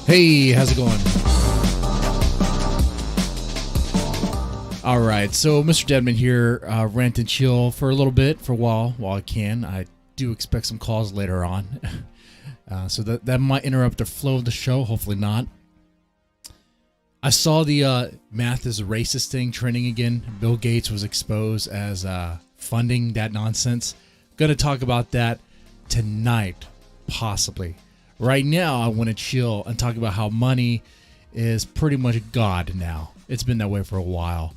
Hey, how's it going? All right, so Mr. Deadman here, rant and chill for a little bit, for a while I can. I do expect some calls later on, so that might interrupt the flow of the show. Hopefully not. I saw the math is a racist thing trending again. Bill Gates was exposed as funding that nonsense. Going to talk about that tonight, possibly. Right now, I want to chill and talk about how money is pretty much God now. It's been that way for a while.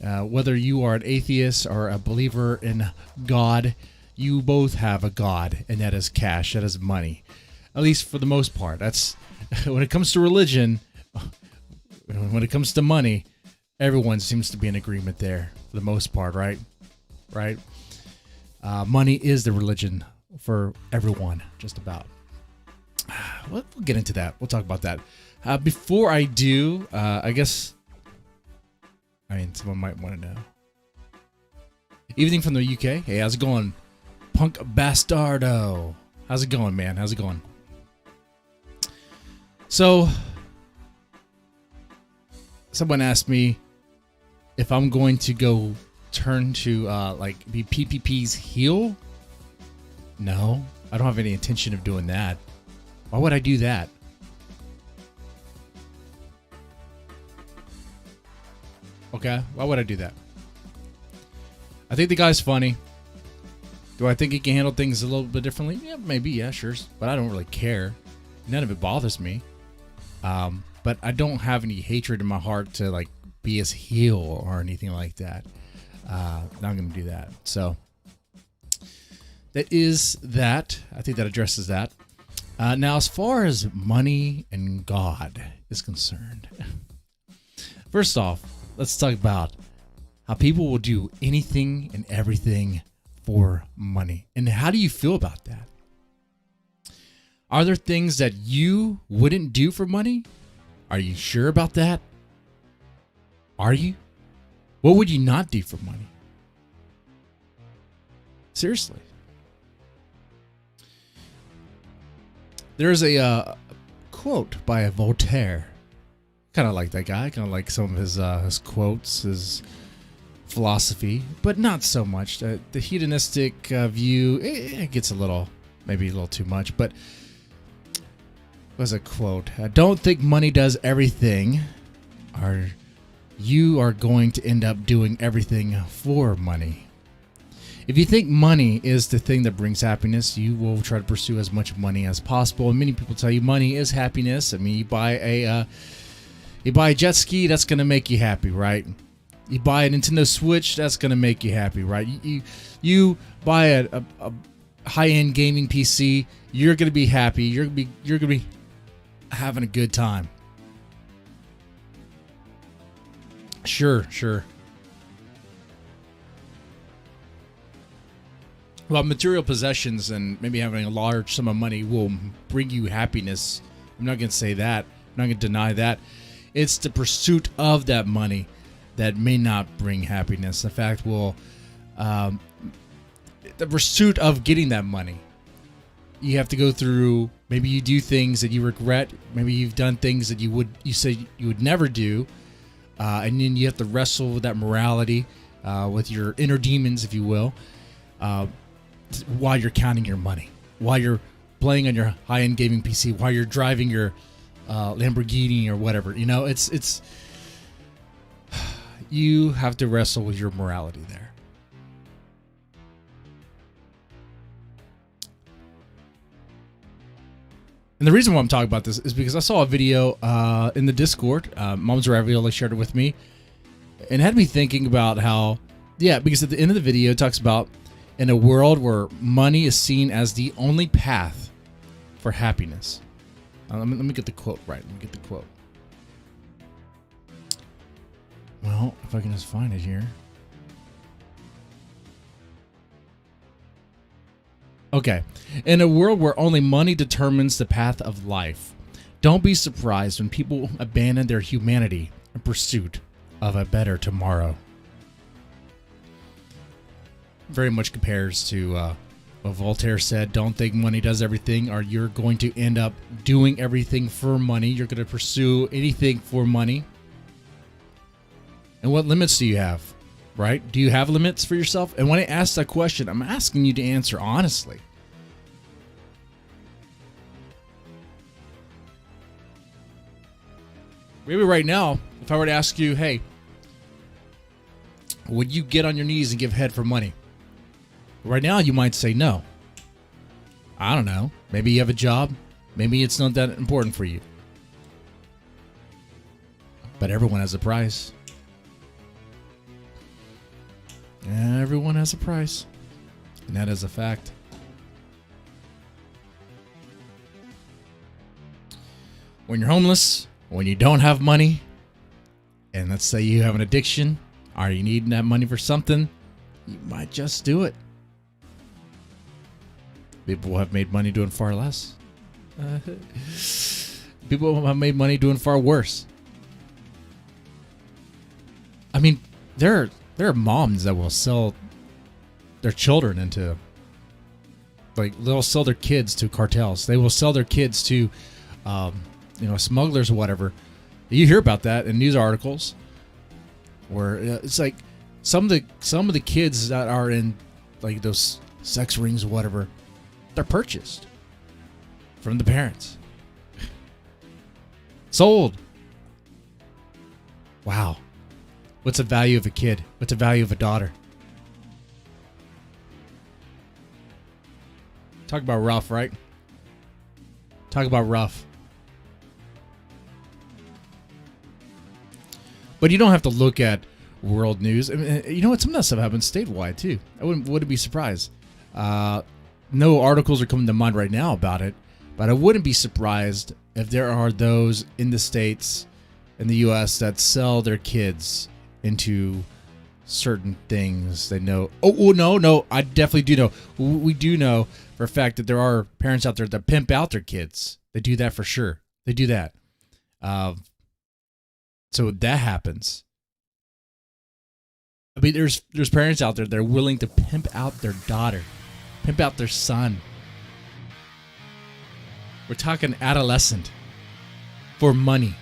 Whether you are an atheist or a believer in God, you both have a God, and that is cash, that is money. At least for the most part. That's when it comes to religion, when it comes to money, everyone seems to be in agreement there for the most part, right? Right? Money is the religion for everyone, just about. We'll get into that. We'll talk about that. Before I do, someone might want to know. Evening from the UK. Hey, how's it going? Punk Bastardo. How's it going, man? How's it going? So, someone asked me if I'm going to go turn to, be PPP's heel. No, I don't have any intention of doing that. Why would I do that? Okay, why would I do that? I think the guy's funny. Do I think he can handle things a little bit differently? Yeah, maybe, yeah, sure. But I don't really care. None of it bothers me. But I don't have any hatred in my heart to be his heel or anything like that. Not going to do that. So that is that. I think that addresses that. Now, as far as money and God is concerned, first off, let's talk about how people will do anything and everything for money. And how do you feel about that? Are there things that you wouldn't do for money? Are you sure about that? Are you? What would you not do for money? Seriously. There's a quote by Voltaire. Kind of like that guy. Kind of like some of his quotes, his philosophy, but not so much. The hedonistic view, it gets maybe a little too much. But was a quote: "Don't think money does everything, or you are going to end up doing everything for money. If you think money is the thing that brings happiness, you will try to pursue as much money as possible. And many people tell you money is happiness. I mean, you buy a jet ski, that's going to make you happy, right? You buy a Nintendo Switch, that's going to make you happy, right? You buy a high-end gaming PC, you're going to be happy. You're going to be having a good time. Sure. Well, material possessions and maybe having a large sum of money will bring you happiness. I'm not going to say that. I'm not going to deny that. It's the pursuit of that money that may not bring happiness. In fact, the pursuit of getting that money. You have to go through, maybe you do things that you regret. Maybe you've done things that you say you would never do. And then you have to wrestle with that morality, with your inner demons, if you will, while you're counting your money, while you're playing on your high-end gaming PC, while you're driving your Lamborghini or whatever. You know, it's you have to wrestle with your morality there. And the reason why I'm talking about this is because I saw a video in the Discord. Mom's Ravioli shared it with me, and had me thinking about how, because at the end of the video it talks about in a world where money is seen as the only path for happiness. Let me get the quote right. Well, if I can just find it here. Okay. In a world where only money determines the path of life, don't be surprised when people abandon their humanity in pursuit of a better tomorrow. Very much compares to what Voltaire said: don't think money does everything, or you're going to end up doing everything for money. You're going to pursue anything for money. And what limits do you have, right? Do you have limits for yourself? And when I ask that question, I'm asking you to answer honestly. Maybe right now, if I were to ask you, hey, would you get on your knees and give head for money? Right now, you might say no. I don't know. Maybe you have a job. Maybe it's not that important for you. But everyone has a price. Everyone has a price. And that is a fact. When you're homeless, when you don't have money, and let's say you have an addiction, or you need that money for something, you might just do it. People have made money doing far less. People have made money doing far worse. I mean, there are moms that will sell their children into, like, they'll sell their kids to cartels. They will sell their kids to, smugglers or whatever. You hear about that in news articles, where it's like some of the kids that are in like those sex rings or whatever, they're purchased from the parents, sold. Wow. What's the value of a kid? What's the value of a daughter? Talk about rough, right? Talk about rough. But you don't have to look at world news. I mean, you know what? Some of that stuff happens statewide too. I wouldn't be surprised. No articles are coming to mind right now about it, but I wouldn't be surprised if there are those in the States, in the U.S. that sell their kids into certain things. They know. Oh no, I definitely do know. We do know for a fact that there are parents out there that pimp out their kids. They do that for sure. They do that. So that happens. I mean, there's parents out there that are willing to pimp out their daughter, pimp out their son. We're talking adolescent for money.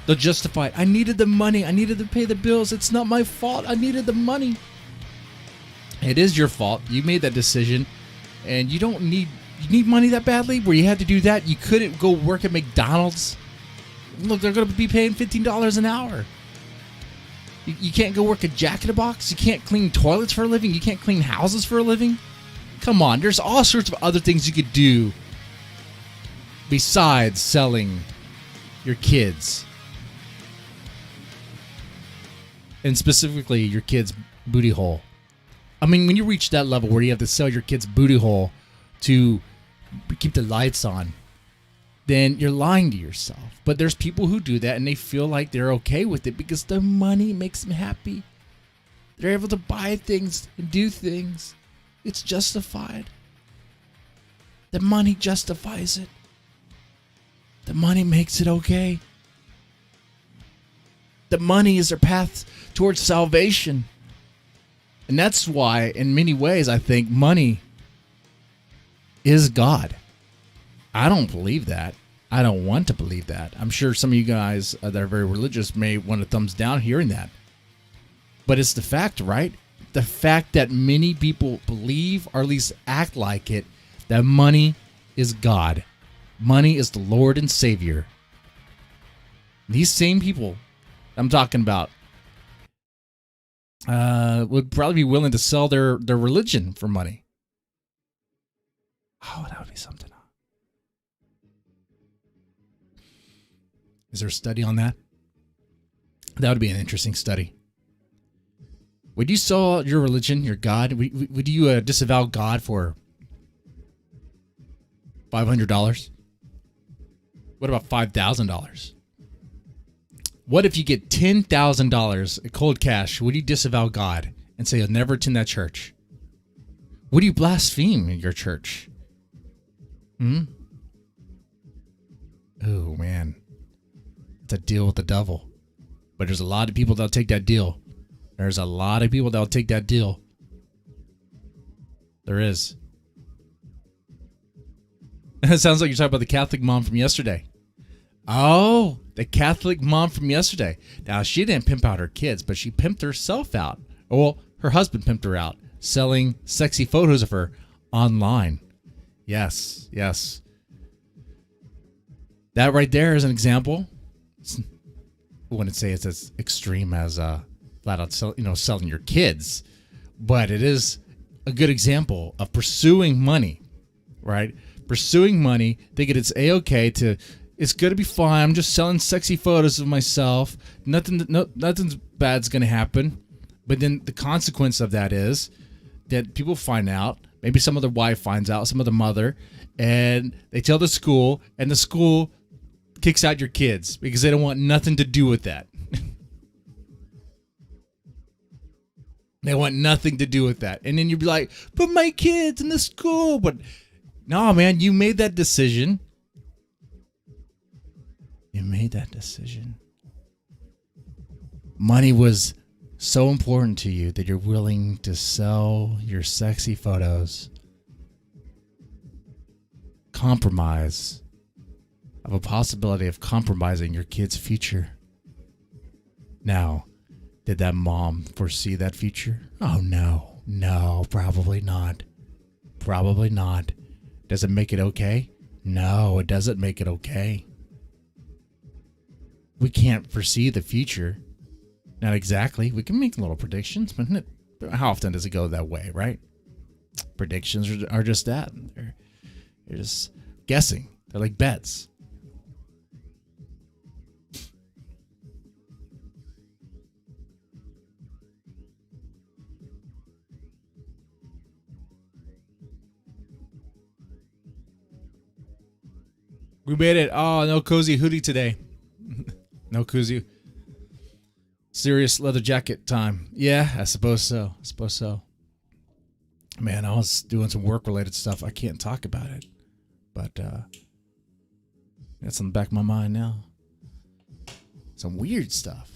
They'll justify it. I needed the money. I needed to pay the bills. It's not my fault. I needed the money. It is your fault. You made that decision, and you don't need. You need money that badly where you had to do that? You couldn't go work at McDonald's? Look, they're going to be paying $15 an hour. You can't go work at Jack in the Box? You can't clean toilets for a living? You can't clean houses for a living? Come on, there's all sorts of other things you could do besides selling your kids. And specifically your kid's booty hole. I mean, when you reach that level where you have to sell your kid's booty hole to keep the lights on, then you're lying to yourself. But there's people who do that and they feel like they're okay with it because the money makes them happy. They're able to buy things and do things. It's justified. The money justifies it. The money makes it okay. The money is their path towards salvation. And that's why, in many ways, I think money is God. I don't believe that. I don't want to believe that. I'm sure some of you guys that are very religious may want a thumbs down hearing that. But it's the fact, right? The fact that many people believe, or at least act like it, that money is God. Money is the Lord and Savior. These same people I'm talking about would probably be willing to sell their religion for money. Oh, that would be something. Is there a study on that? That would be an interesting study. Would you sell your religion, your God? Would you disavow God for $500? What about $5,000? What if you get $10,000 cold cash? Would you disavow God and say you'll never attend that church? Would you blaspheme your church? Oh, man. It's a deal with the devil. But there's a lot of people that'll take that deal. There's a lot of people that'll take that deal. There is. It sounds like you're talking about the Catholic mom from yesterday. Oh, the Catholic mom from yesterday. Now, she didn't pimp out her kids, but she pimped herself out. Well, her husband pimped her out, selling sexy photos of her online. Yes, yes. That right there is an example. I wouldn't say it's as extreme as flat out selling your kids, but it is a good example of pursuing money, right? Pursuing money, thinking it's a-okay to, it's gonna be fine. I'm just selling sexy photos of myself. Nothing's bad's gonna happen. But then the consequence of that is that people find out. Maybe some other wife finds out, some other mother, and they tell the school, and the school kicks out your kids because they don't want nothing to do with that. They want nothing to do with that. And then you'd be like, but my kids in the school. But no, man, you made that decision. You made that decision. Money was so important to you that you're willing to sell your sexy photos. Compromise. Of a possibility of compromising your kid's future. Now, did that mom foresee that future? Oh, no. No, probably not. Probably not. Does it make it okay? No, it doesn't make it okay. We can't foresee the future. Not exactly. We can make little predictions, but how often does it go that way, right? Predictions are just that. They're just guessing. They're like bets. We made it. Oh, no cozy hoodie today. No cozy. Serious leather jacket time. Yeah, I suppose so. Man, I was doing some work-related stuff. I can't talk about it. But that's on the back of my mind now. Some weird stuff.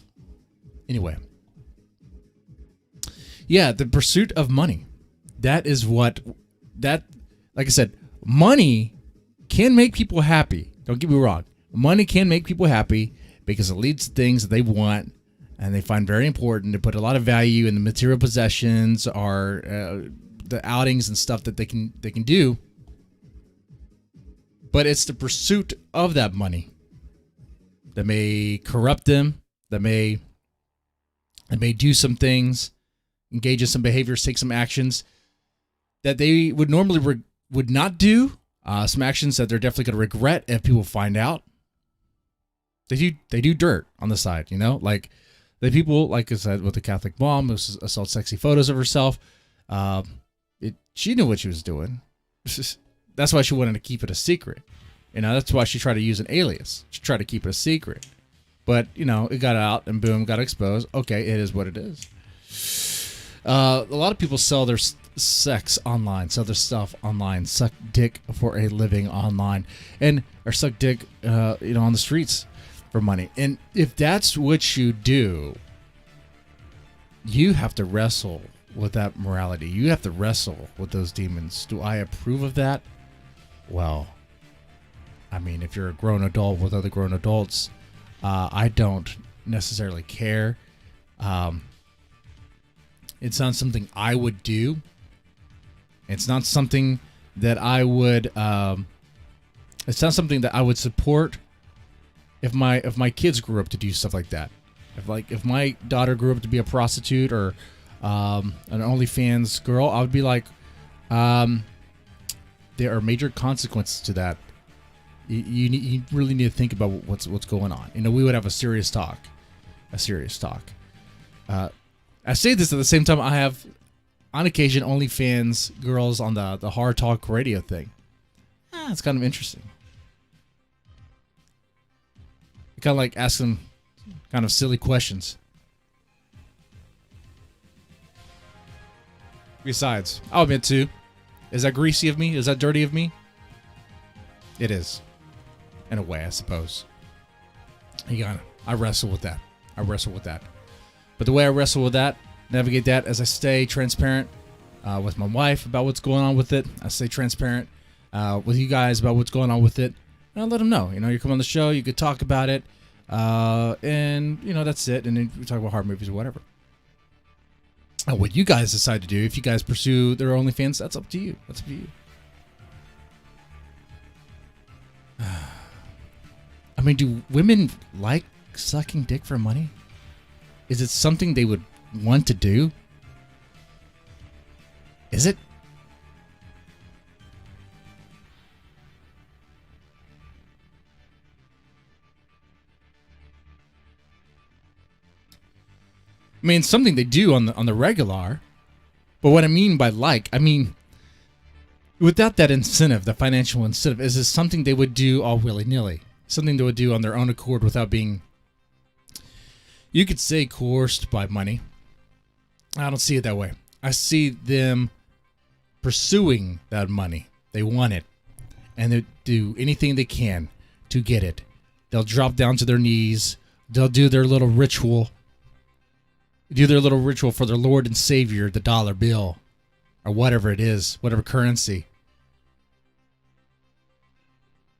Anyway. Yeah, the pursuit of money. That is what... like I said, money can make people happy. Don't get me wrong. Money can make people happy because it leads to things that they want and they find very important. They put a lot of value in the material possessions or the outings and stuff that they can do. But it's the pursuit of that money that may corrupt them, that may do some things, engage in some behaviors, take some actions that they would normally would not do. Some actions that they're definitely going to regret if people find out. They do dirt on the side, like the people, like I said, with the Catholic mom who sold sexy photos of herself. She knew what she was doing. That's why she wanted to keep it a secret. That's why she tried to use an alias. She tried to keep it a secret. But, it got out and boom, got exposed. Okay, it is what it is. A lot of people sell their sex online, sell their stuff online, suck dick for a living online, or suck dick, on the streets for money. And if that's what you do, you have to wrestle with that morality. You have to wrestle with those demons. Do I approve of that? Well, I mean, if you're a grown adult with other grown adults, I don't necessarily care. It's not something I would do. It's not something that I would. It's not something that I would support if my kids grew up to do stuff like that. If my daughter grew up to be a prostitute or an OnlyFans girl, I would be like, there are major consequences to that. You really need to think about what's going on. We would have a serious talk. I say this at the same time I have, on occasion, OnlyFans girls on the Hard Talk radio thing. It's kind of interesting. I kind of like ask them kind of silly questions. Besides, I'll admit too, is that greasy of me? Is that dirty of me? It is. In a way, I suppose. I wrestle with that. But the way I wrestle with that, navigate that, as I stay transparent with my wife about what's going on with it. I stay transparent with you guys about what's going on with it. And let them know. You come on the show, you could talk about it, and that's it. And then we talk about horror movies or whatever. And what you guys decide to do, if you guys pursue their OnlyFans, that's up to you. That's up to you. I mean, do women like sucking dick for money? Is it something they would want to do? Is it? I mean, it's something they do on the regular. But what I mean by without that incentive, the financial incentive, is this something they would do all willy-nilly? Something they would do on their own accord without being, you could say, coerced by money. I don't see it that way. I see them pursuing that money. They want it. And they do anything they can to get it. They'll drop down to their knees. They'll do their little ritual. Do their little ritual for their Lord and Savior, the dollar bill, or whatever it is, whatever currency.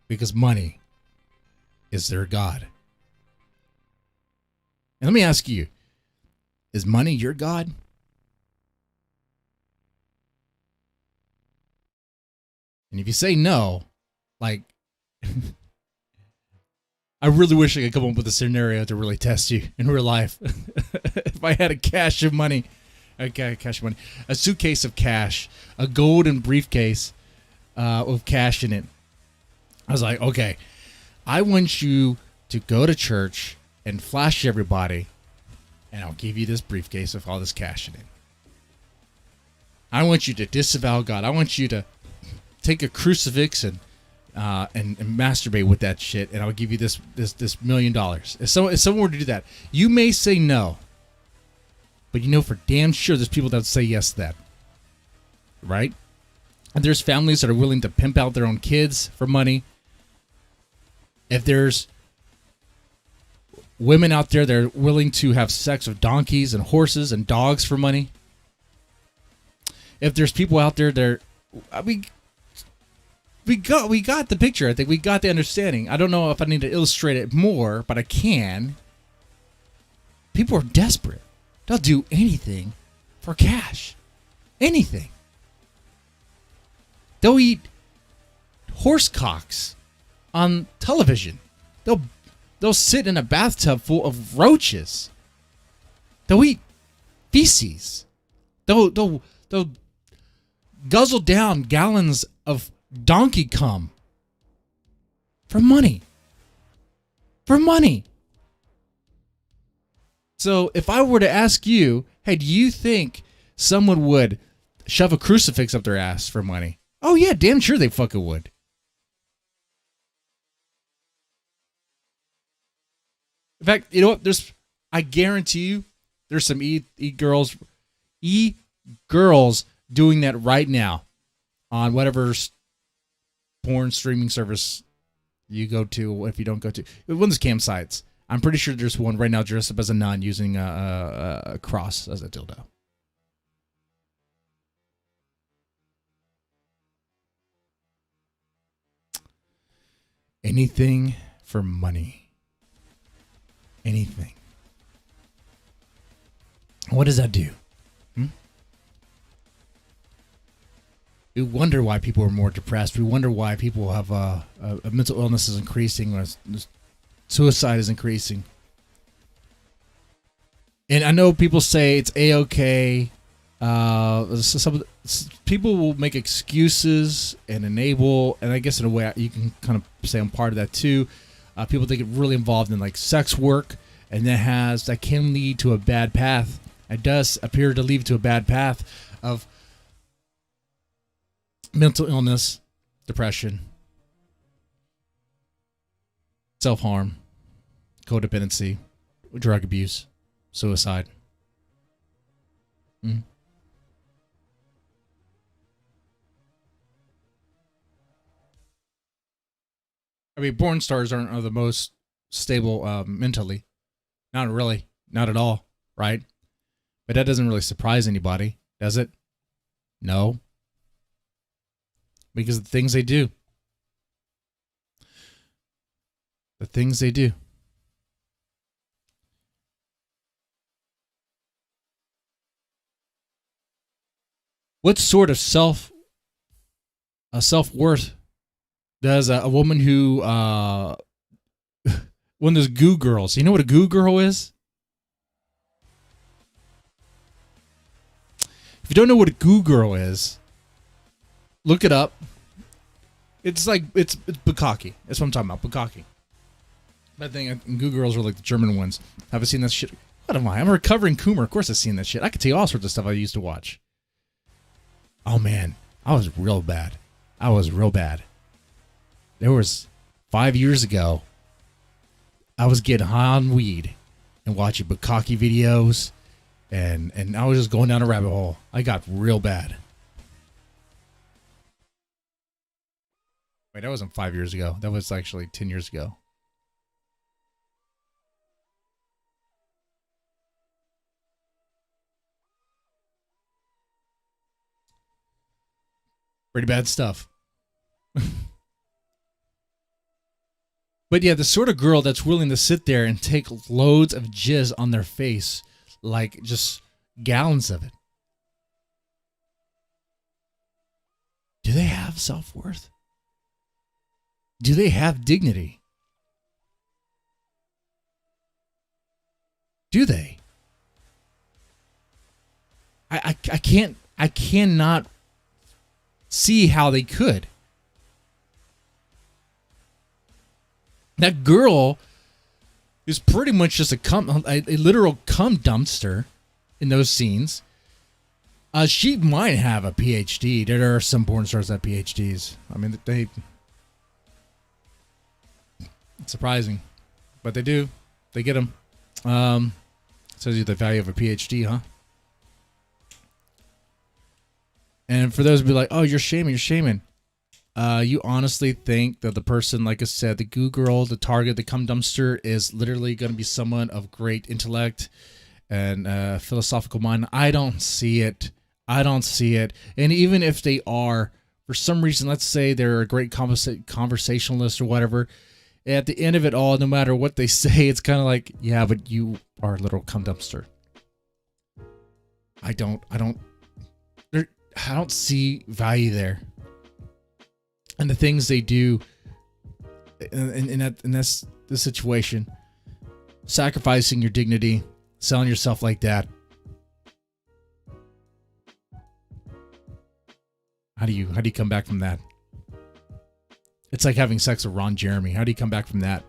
Because money is their God. And let me ask you, is money your God? And if you say no, I really wish I could come up with a scenario to really test you in real life. If I had a suitcase of cash, a golden briefcase with cash in it. I was like, okay, I want you to go to church and flash everybody, and I'll give you this briefcase with all this cash in it. I want you to disavow God. I want you to take a crucifix and masturbate with that shit, and I'll give you this $1 million. If someone were to do that, you may say no, but for damn sure there's people that would say yes to that, right? And there's families that are willing to pimp out their own kids for money. If there's women out there that are willing to have sex with donkeys and horses and dogs for money. If there's people out there that we got the picture. I think we got the understanding. I don't know if I need to illustrate it more, but I can. People are desperate. They'll do anything for cash. Anything. They'll eat horse cocks on television. They'll sit in a bathtub full of roaches. They'll eat feces. They'll guzzle down gallons of donkey cum for money. For money. So if I were to ask you, hey, do you think someone would shove a crucifix up their ass for money? Oh yeah, damn sure they fucking would. In fact, you know what? I guarantee you, there's some e-girls doing that right now on whatever porn streaming service you go to. If you don't go to one of those campsites, I'm pretty sure there's one right now dressed up as a nun using a cross as a dildo. Anything for money. Anything. What does that do? We wonder why people are more depressed. We wonder why people have a mental illness is increasing, or suicide is increasing. And I know people say it's A-okay. Some people will make excuses and enable, and I guess in a way you can kind of say I'm part of that too. People that get really involved in like sex work, and that can lead to a bad path. It does appear to lead to a bad path of mental illness, depression, self-harm, codependency, drug abuse, suicide. I mean, porn stars are the most stable mentally. Not really. Not at all, right? But that doesn't really surprise anybody, does it? No. because of the things they do. The things they do. What sort of self-worth does a woman who one of those goo girls? You know what a goo girl is? If you don't know what a goo girl is, look it up. It's bukkake. That's what I'm talking about. Bukkake. That thing. Goo girls are like the German ones. Have I seen that shit? What am I? I'm a recovering coomer. Of course I've seen that shit. I could tell you all sorts of stuff I used to watch. Oh man, I was real bad. There was 5 years ago, I was getting high on weed and watching bukkake videos, and I was just going down a rabbit hole. I got real bad. Wait, that wasn't 5 years ago. That was actually 10 years ago. Pretty bad stuff. But yeah, the sort of girl that's willing to sit there and take loads of jizz on their face, like just gallons of it. Do they have self-worth? Do they have dignity? Do they? I cannot see how they could. That girl is pretty much just a literal cum dumpster in those scenes. She might have a PhD. There are some porn stars that have PhDs. I mean, it's surprising, but they do. They get them. Says you the value of a PhD, huh? And for those who be like, oh, you're shaming. You honestly think that the person, like I said, the goo girl, the target, the cum dumpster is literally going to be someone of great intellect and philosophical mind? I don't see it. And even if they are, for some reason, let's say they're a great conversationalist or whatever, at the end of it all, no matter what they say, it's kind of like, yeah, but you are a little cum dumpster. I don't see value there. And the things they do in this situation, sacrificing your dignity, selling yourself like that. How do you come back from that? It's like having sex with Ron Jeremy. How do you come back from that?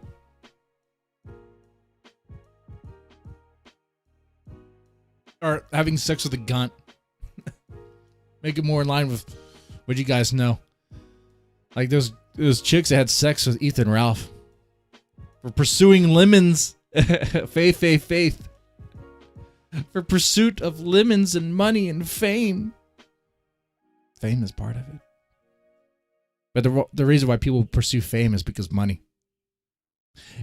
Or having sex with a gunt. Make it more in line with what you guys know. Like those chicks that had sex with Ethan Ralph for pursuing lemons. Faith. For pursuit of lemons and money and fame. Fame is part of it. But the reason why people pursue fame is because money.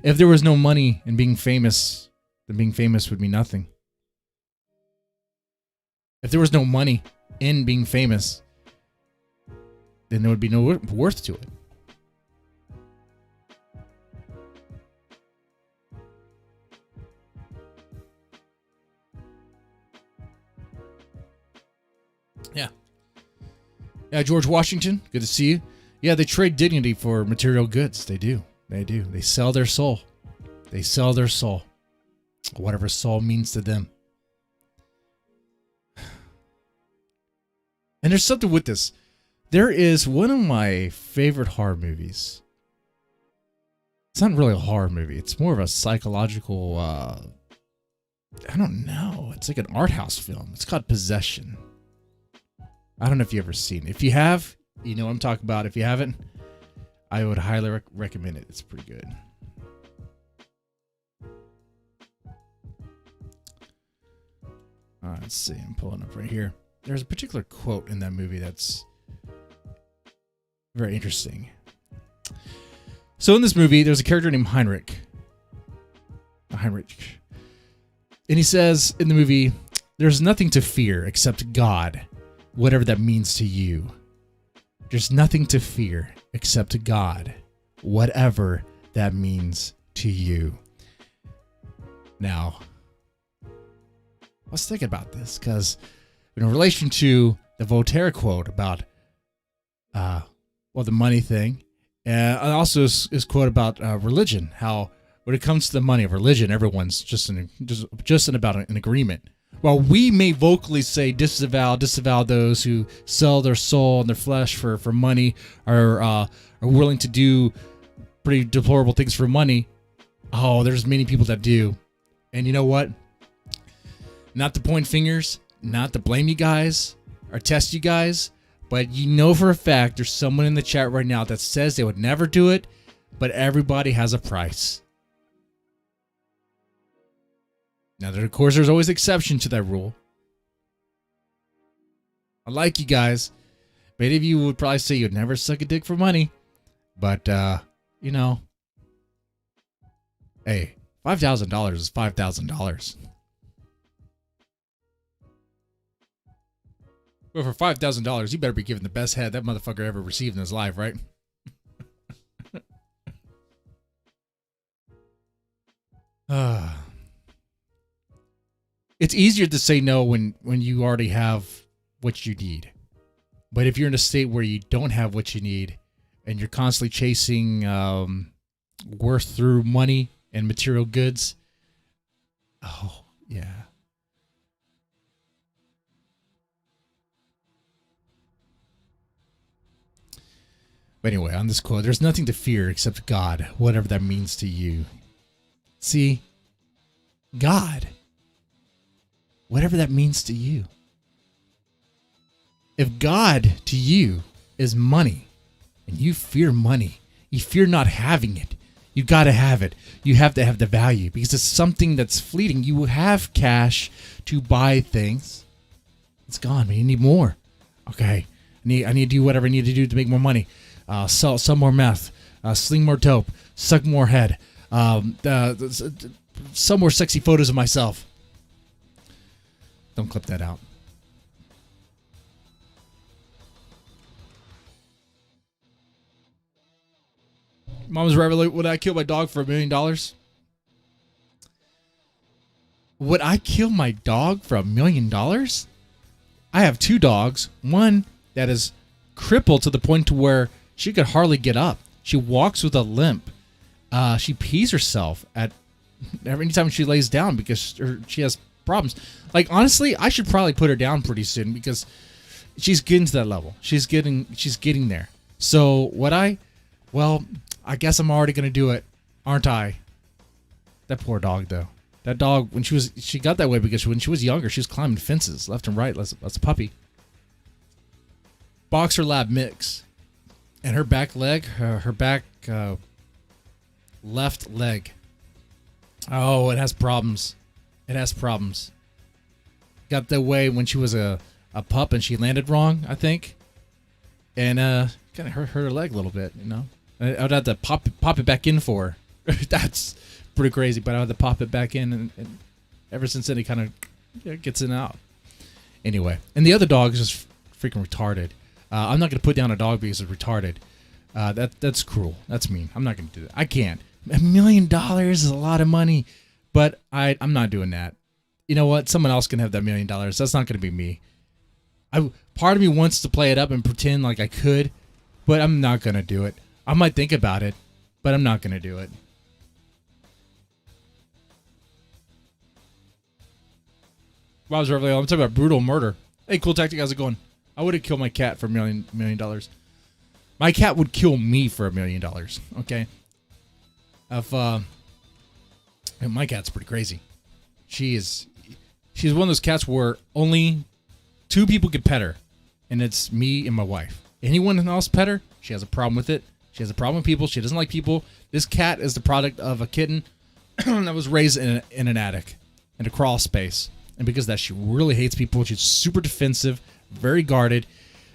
If there was no money in being famous, then being famous would mean nothing. If there was no money in being famous, then there would be no worth to it. Yeah, George Washington, good to see you. Yeah, they trade dignity for material goods. They do. They sell their soul. Whatever soul means to them. And there's something with this. There is one of my favorite horror movies. It's not really a horror movie. It's more of a psychological, I don't know. It's like an art house film. It's called Possession. I don't know if you've ever seen it. If you have, you know what I'm talking about. If you haven't, I would highly recommend it. It's pretty good. Let's see. I'm pulling up right here. There's a particular quote in that movie that's very interesting. So in this movie, there's a character named Heinrich. And he says in the movie, there's nothing to fear except God, whatever that means to you. There's nothing to fear except God, whatever that means to you. Now, let's think about this, because in relation to the Voltaire quote about, the money thing, and also his quote about religion, how when it comes to the money of religion, everyone's just in about an agreement. While we may vocally say disavow those who sell their soul and their flesh for money, are willing to do pretty deplorable things for money. Oh, there's many people that do. And you know what? Not to point fingers, not to blame you guys or test you guys, but you know for a fact there's someone in the chat right now that says they would never do it, but everybody has a price. Now, of course, there's always exception to that rule. I like you guys. Many of you would probably say you'd never suck a dick for money, but, you know, hey, $5,000 is $5,000. Well, for $5,000, you better be giving the best head that motherfucker ever received in his life, right? It's easier to say no when you already have what you need. But if you're in a state where you don't have what you need and you're constantly chasing worth through money and material goods, oh, yeah. But anyway, on this quote, there's nothing to fear except God, whatever that means to you. See, God, whatever that means to you. If God to you is money, and you fear money, you fear not having it, you got to have it. You have to have the value because it's something that's fleeting. You have cash to buy things. It's gone, but you need more. Okay, I need to do whatever I need to do to make more money. Sell some more meth, sling more dope, suck more head, some more sexy photos of myself. Don't clip that out. Mom's right. Would I kill my dog for $1 million? Would I kill my dog for $1 million? I have 2 dogs. One that is crippled to the point to where she could hardly get up. She walks with a limp. She pees herself at every time she lays down because she has problems. Like, honestly, I should probably put her down pretty soon because she's getting to that level. She's getting there. So I guess I'm already gonna do it, aren't I? That poor dog, though. That dog, she got that way because when she was younger, she was climbing fences left and right. That's a puppy. Boxer lab mix. And her back leg, her back left leg. Oh, it has problems. It has problems. Got that way when she was a pup and she landed wrong, I think. And kind of hurt her leg a little bit, you know. I would have to pop it back in for her. That's pretty crazy, but I would have to pop it back in. And ever since then, it kind of gets in and out. Anyway, and the other dog is just freaking retarded. I'm not going to put down a dog because it's retarded. That's cruel. That's mean. I'm not going to do that. I can't. $1 million is a lot of money, but I'm not doing that. You know what? Someone else can have that $1 million. That's not going to be me. Part of me wants to play it up and pretend like I could, but I'm not going to do it. I might think about it, but I'm not going to do it. Wow, I'm talking about brutal murder. Hey, Cool Tactic, how's it going? I would have killed my cat for $1 million. My cat would kill me for $1 million. Okay. My cat's pretty crazy. She's one of those cats where only 2 people could pet her, and it's me and my wife. Anyone else pet her, she has a problem with it. She has a problem with people. She doesn't like people. This cat is the product of a kitten that was raised in an attic, in a crawl space. And because of that, she really hates people. She's super defensive, very guarded,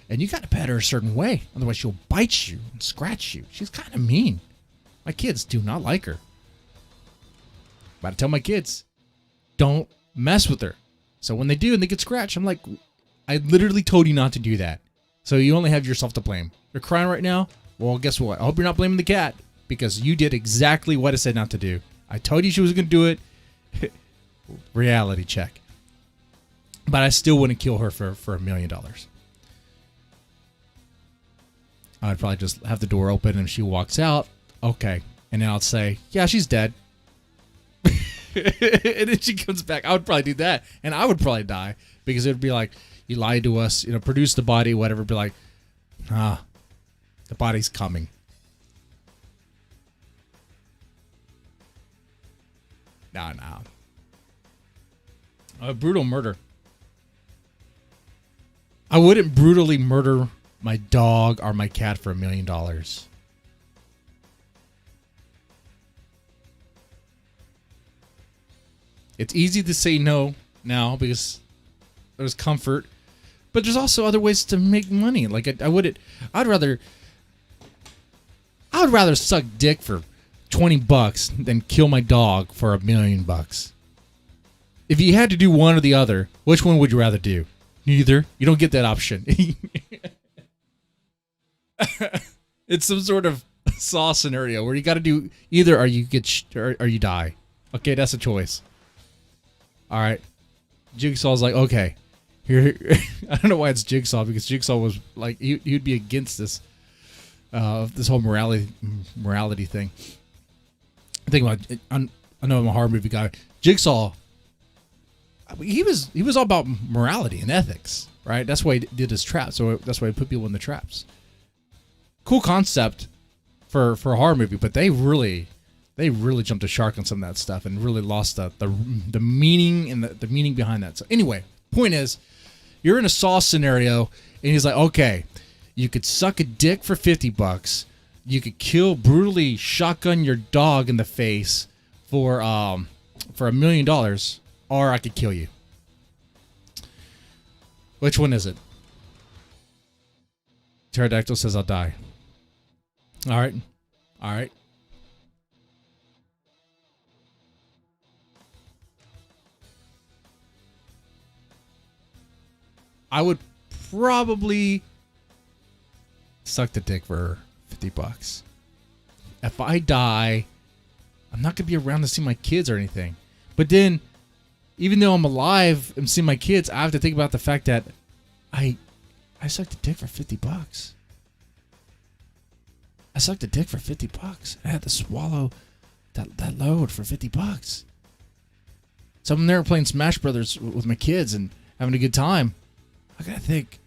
and you got to pet her a certain way. Otherwise, she'll bite you and scratch you. She's kind of mean. My kids do not like her. But I tell my kids, don't mess with her. So when they do and they get scratched, I'm like, I literally told you not to do that. So you only have yourself to blame. You're crying right now? Well, guess what? I hope you're not blaming the cat because you did exactly what I said not to do. I told you she was going to do it. Reality check. But I still wouldn't kill her for $1 million. I'd probably just have the door open and if she walks out, okay. And then I'll say, yeah, she's dead. And then she comes back. I would probably do that. And I would probably die because it would be like, you lied to us, produce the body, whatever. Be like, the body's coming. No. A brutal murder. I wouldn't brutally murder my dog or my cat for $1 million. It's easy to say no now because there's comfort, but there's also other ways to make money. Like I'd rather suck dick for $20 than kill my dog for $1 million. If you had to do one or the other, which one would you rather do? Neither. You don't get that option. It's some sort of Saw scenario where you got to do either, or you get or you die. Okay, that's a choice. All right, Jigsaw's like, okay, here. I don't know why it's Jigsaw because Jigsaw was like he'd be against this whole morality thing. Think about it. I know I'm a horror movie guy. Jigsaw, he was all about morality and ethics, right? That's why he did his traps. So that's why he put people in the traps. Cool concept for a horror movie, but they really jumped the shark on some of that stuff and really lost the meaning and the meaning behind that. So anyway, point is, you're in a Saw scenario, and he's like, okay, you could suck a dick for $50. You could brutally shotgun your dog in the face for $1 million, or I could kill you. Which one is it? Pterodactyl says I'll die. All right. I would probably suck the dick for $50. If I die, I'm not gonna be around to see my kids or anything. But then, even though I'm alive and see my kids, I have to think about the fact that I sucked a dick for $50. I sucked a dick for $50. I had to swallow that load for $50. So I'm there playing Smash Brothers with my kids and having a good time. I gotta think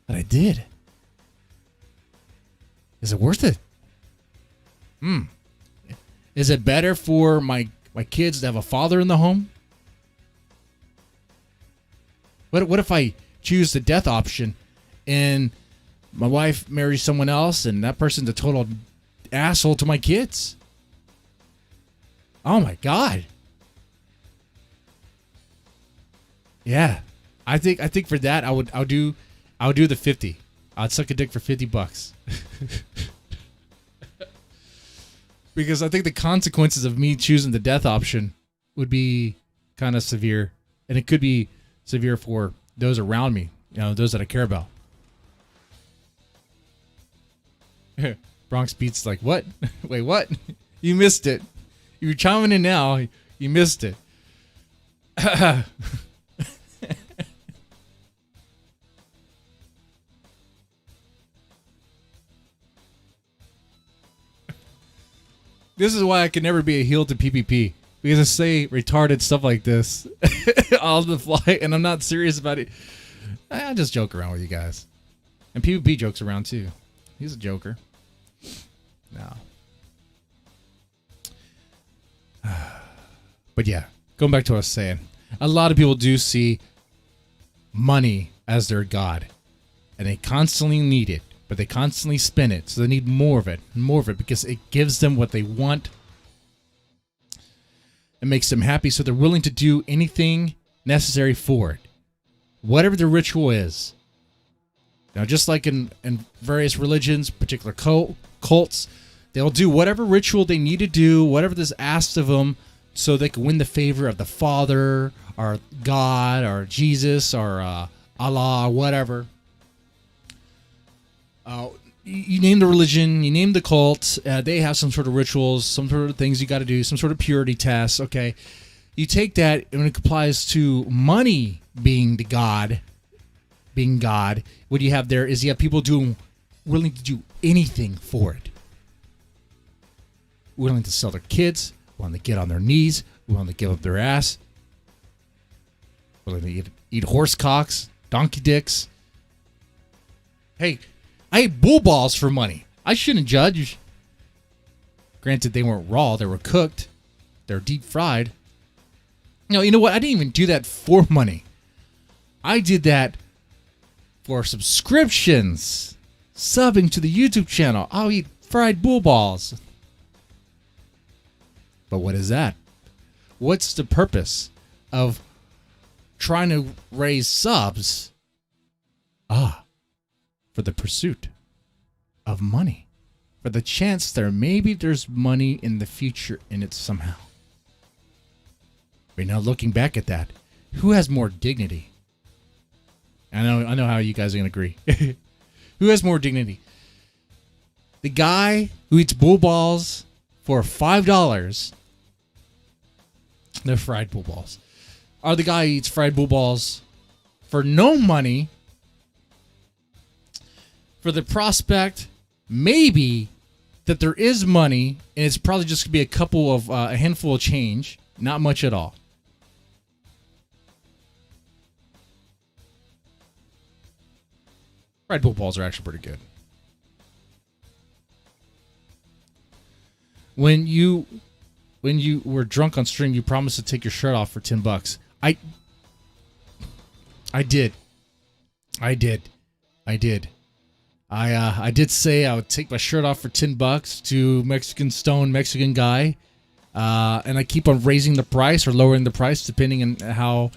that I did. Is it worth it? Is it better for my kids to have a father in the home? What if I choose the death option and my wife marries someone else and that person's a total asshole to my kids? Oh my God. Yeah. I think for that I'll do the 50. I'd suck a dick for $50. Because I think the consequences of me choosing the death option would be kind of severe, and it could be severe for those around me, those that I care about. Bronx Beats like, what? Wait, what? You missed it. You're chiming in now. You missed it. This is why I can never be a heel to PvP, because I say retarded stuff like this on the fly, and I'm not serious about it. I just joke around with you guys. And PvP jokes around too. He's a joker. No. But yeah, going back to what I was saying, a lot of people do see money as their god, and they constantly need it. But they constantly spin it, so they need more of it, because it gives them what they want. It makes them happy, so they're willing to do anything necessary for it, whatever the ritual is. Now, just like in various religions, particular cults, they'll do whatever ritual they need to do, whatever is asked of them, so they can win the favor of the Father, or God, or Jesus, or Allah, or whatever. You name the religion, you name the cult. They have some sort of rituals, some sort of things you got to do, some sort of purity tests. Okay, you take that and when it applies to money being the God, what you have there is you have people willing to do anything for it, willing to sell their kids, willing to get on their knees, willing to give up their ass, willing to eat horse cocks, donkey dicks. Hey, I ate bull balls for money. I shouldn't judge. Granted, they weren't raw. They were cooked. They're deep fried. No, you know what? I didn't even do that for money. I did that for subscriptions. Subbing to the YouTube channel. I'll eat fried bull balls. But what is that? What's the purpose of trying to raise subs? For the pursuit of money. For the chance maybe there's money in the future in it somehow. But now looking back at that, who has more dignity? I know how you guys are going to agree. Who has more dignity? The guy who eats bull balls for $5, they're fried bull balls, or the guy who eats fried bull balls for no money, for the prospect, maybe, that there is money, and it's probably just going to be a handful of change, not much at all. Fried bull balls are actually pretty good. When you were drunk on stream, you promised to take your shirt off for $10. I did. I did say I would take my shirt off for $10 to Mexican guy, and I keep on raising the price or lowering the price depending on how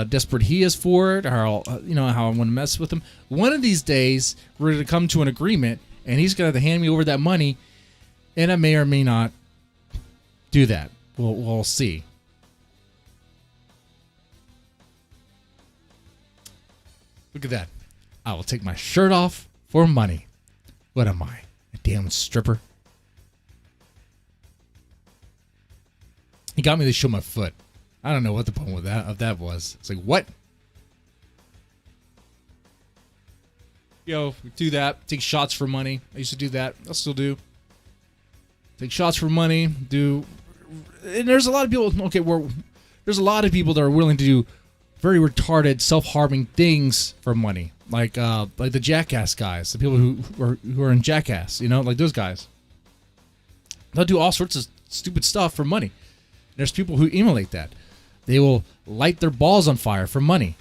desperate he is for it, or how I want to mess with him. One of these days, we're going to come to an agreement, and he's going to have to hand me over that money, and I may or may not do that. We'll see. Look at that. I will take my shirt off for money. What am I? A damn stripper? He got me to show my foot. I don't know what the point of that was. It's like, what? Do that. Take shots for money. I used to do that. I still do. Take shots for money. And there's a lot of people. Okay, there's a lot of people that are willing to do very retarded, self-harming things for money, like the Jackass guys, the people who are in Jackass. Like those guys. They'll do all sorts of stupid stuff for money. There's people who emulate that. They will light their balls on fire for money.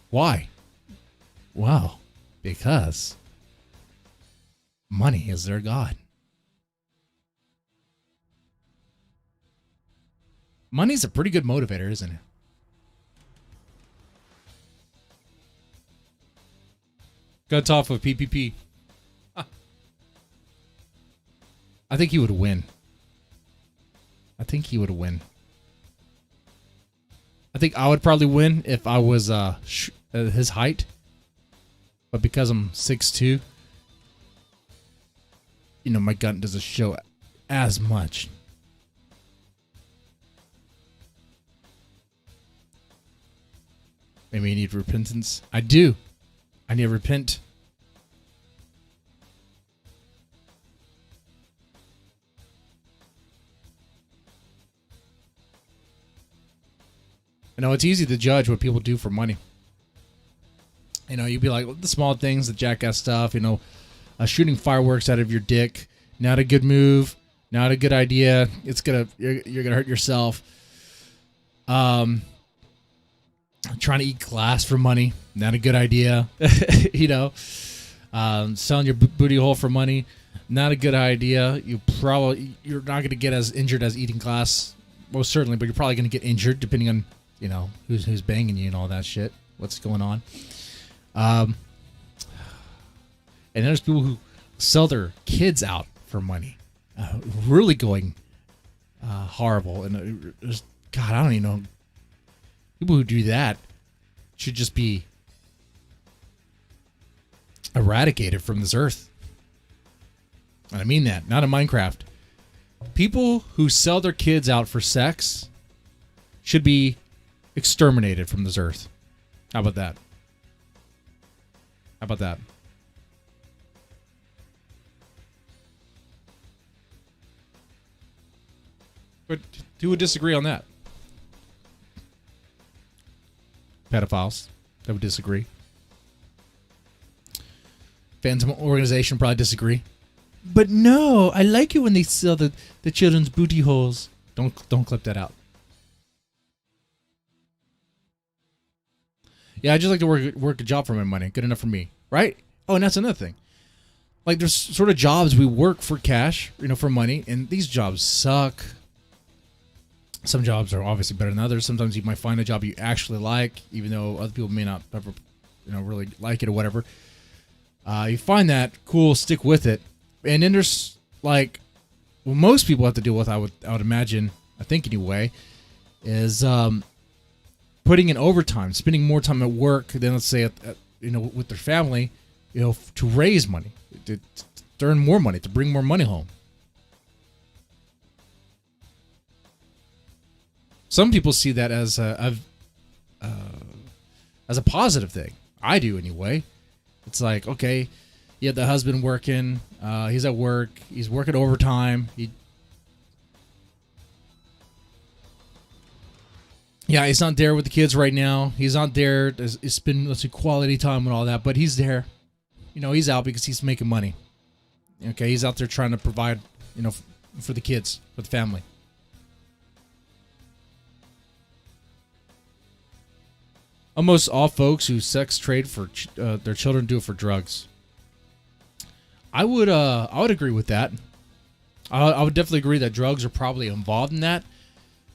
Why? Well, because money is their god. Money's a pretty good motivator, isn't it? Guts off of PPP. I think he would win. I think I would probably win if I was his height. But because I'm 6'2", my gun doesn't show as much. Maybe you need repentance. I do. I need to repent. It's easy to judge what people do for money. You'd be like, the small things, the jackass stuff, shooting fireworks out of your dick. Not a good move. Not a good idea. You're gonna hurt yourself. Trying to eat glass for money. Not a good idea. Selling your booty hole for money. Not a good idea. You're not gonna get as injured as eating glass, most certainly, but you're probably gonna get injured depending on who's banging you and all that shit. What's going on? And there's people who sell their kids out for money, really going horrible. And God, I don't even know. People who do that should just be eradicated from this earth. And I mean that, not in Minecraft. People who sell their kids out for sex should be exterminated from this earth. How about that? How about that? But who would disagree on that? Pedophiles that would disagree. Fans of organization probably disagree. But no, I like it when they sell the children's booty holes. Don't clip that out. Yeah, I just like to work a job for my money. Good enough for me, right? Oh, and that's another thing. Like, there's sort of jobs we work for cash, for money, and these jobs suck. Some jobs are obviously better than others. Sometimes you might find a job you actually like, even though other people may not ever, really like it or whatever. You find that cool, stick with it, and then there's like, what most people have to deal with, I would imagine, I think anyway, is putting in overtime, spending more time at work than, let's say, with their family, to raise money, to earn more money, to bring more money home. Some people see that as a positive thing. I do anyway. It's like, okay, you have the husband working. He's at work. He's working overtime. He's not there with the kids right now. He's not there to spend, let's say, quality time and all that. But he's there. He's out because he's making money. Okay, he's out there trying to provide, for the kids, for the family. Almost all folks who sex trade for their children do it for drugs. I would agree with that. I would definitely agree that drugs are probably involved in that,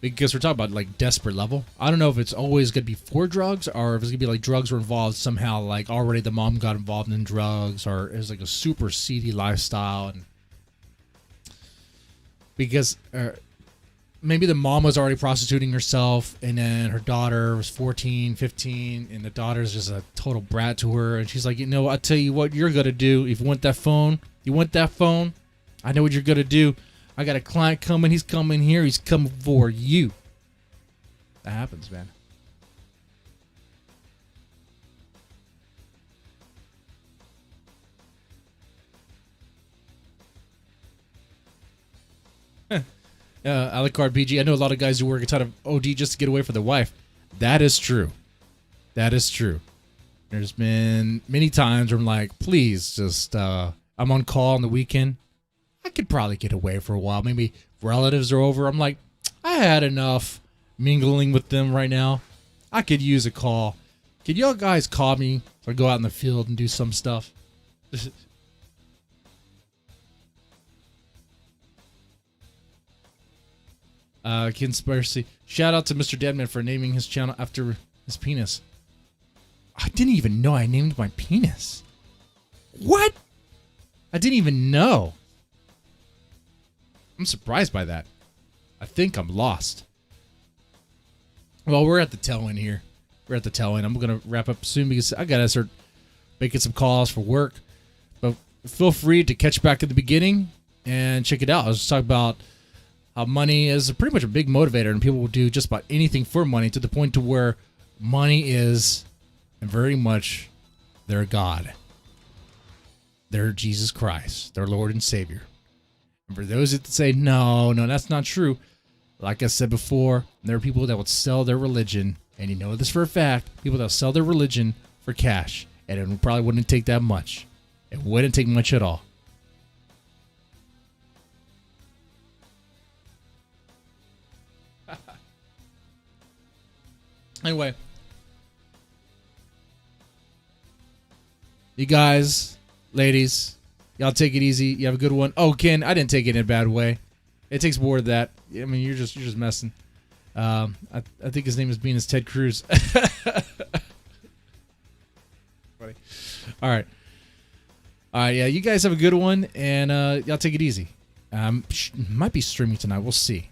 because we're talking about like desperate level. I don't know if it's always going to be for drugs, or if it's going to be like drugs were involved somehow, like already the mom got involved in drugs, or it's like a super seedy lifestyle, and because maybe the mom was already prostituting herself, and then her daughter was 14, 15, and the daughter's just a total brat to her. And she's like, I'll tell you what you're going to do. If you want that phone, I know what you're going to do. I got a client coming. He's coming here. He's coming for you. That happens, man. Alucard PG. I know a lot of guys who work a ton of OD just to get away from their wife. That is true. That is true. There's been many times where I'm like, please, just I'm on call on the weekend. I could probably get away for a while. Maybe relatives are over. I'm like, I had enough mingling with them right now. I could use a call. Could y'all guys call me or go out in the field and do some stuff? Conspiracy. Shout out to Mr. Deadman for naming his channel after his penis. I didn't even know I named my penis. What? I didn't even know. I'm surprised by that. I think I'm lost. Well, we're at the tail end here. We're at the tail end. I'm going to wrap up soon because I got to start making some calls for work. But feel free to catch back at the beginning and check it out. I was just talking about how money is pretty much a big motivator, and people will do just about anything for money, to the point to where money is very much their God. Their Jesus Christ, their Lord and Savior. And for those that say, no, that's not true, like I said before, there are people that would sell their religion, and you know this for a fact, people that sell their religion for cash, and it probably wouldn't take that much. It wouldn't take much at all. Anyway, you guys, ladies, y'all take it easy. You have a good one. Oh, Ken, I didn't take it in a bad way. It takes more of that. I mean, you're just messing. I think his name is being Ted Cruz. Funny. All right. Yeah, you guys have a good one, and y'all take it easy. Might be streaming tonight. We'll see.